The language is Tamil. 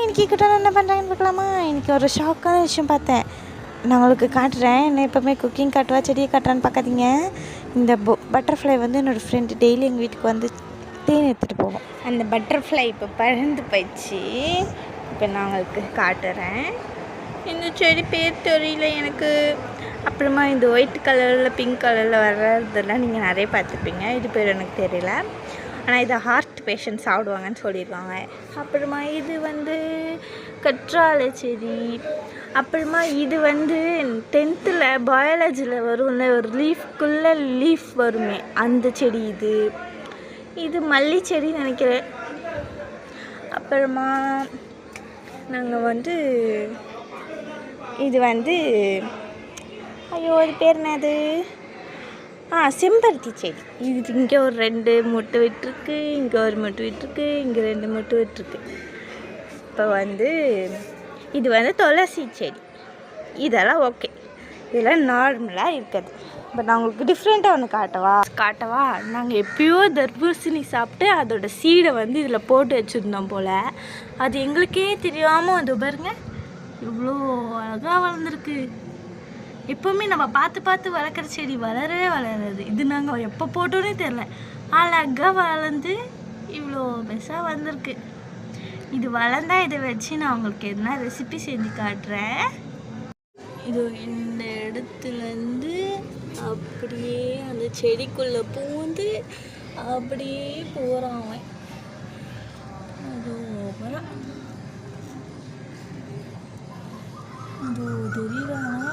இன்றைக்கி குட்டான என்ன பண்ணுறாங்கன்னு பார்க்கலாமா? இன்றைக்கி ஒரு ஷாக்கான விஷயம் பார்த்தேன். நான் உங்களுக்கு காட்டுறேன். என்ன எப்போவுமே குக்கிங் காட்டுவா செடியை காட்டுறான்னு பார்க்காதீங்க. இந்த பட்டர்ஃப்ளை வந்து என்னோடய ஃப்ரெண்டு டெய்லி எங்கள் வீட்டுக்கு வந்து தேன் எடுத்துகிட்டு போவோம். அந்த பட்டர்ஃப்ளை இப்போ பறந்து போயிடுச்சு. இப்போ நான் உங்களுக்கு காட்டுறேன். இந்த செடி பேர் தெரியல எனக்கு. அப்புறமா இந்த ஒயிட் கலரில் பிங்க் கலரில் வர்றதெல்லாம் நீங்கள் நிறைய பார்த்துருப்பீங்க. இது பேர் எனக்கு தெரியல. ஆனால் இதை ஹார்ட் பேஷண்ட் சாப்பிடுவாங்கன்னு சொல்லியிருக்காங்க. அப்புறமா இது வந்து கற்றாழை செடி. அப்புறமா இது வந்து 10th பயாலஜியில் வரும்ல, ஒரு லீஃப்குள்ளே லீஃப் வருமே அந்த செடி. இது மல்லி செடின்னு நினைக்கிறேன். அப்புறமா நாங்கள் வந்து இது வந்து ஐயோ அது பேர் என்னது, செம்பருத்தி செடி. இது இங்கே ஒரு 2 மொட்டு விட்டுருக்கு, இங்கே ஒரு மொட்டு விட்டுருக்கு, இங்கே 2 மொட்டு விட்டுருக்கு. இப்போ வந்து இது வந்து துளசி செடி. இதெல்லாம் ஓகே, இதெல்லாம் நார்மலாக இருக்குது. இப்போ நான் உங்களுக்கு டிஃப்ரெண்ட்டாக ஒன்று காட்டவா. நாங்கள் எப்பயோ தர்பூசணி சாப்பிட்டு அதோடய சீடை வந்து இதில் போட்டு வச்சுருந்தோம் போல். அது எங்களுக்கே தெரியாமல் அது பாருங்க இவ்வளோ அழகாக வளர்ந்துருக்கு. எப்போவுமே நம்ம பார்த்து வளர்க்குற செடி வளரவே வளராது. இது நாங்கள் எப்போ போட்டோன்னே தெரில, அழகாக வளர்ந்து இவ்வளோ பெருசாக வந்திருக்கு. இது வளர்ந்தா இதை வச்சு நான் உங்களுக்கு எதுனா ரெசிபி செஞ்சு காட்டுறேன். இது இந்த இடத்துலேருந்து அப்படியே அந்த செடிக்குள்ளே பூந்து அப்படியே போகிறான் அவன். அது தெரியுறானா?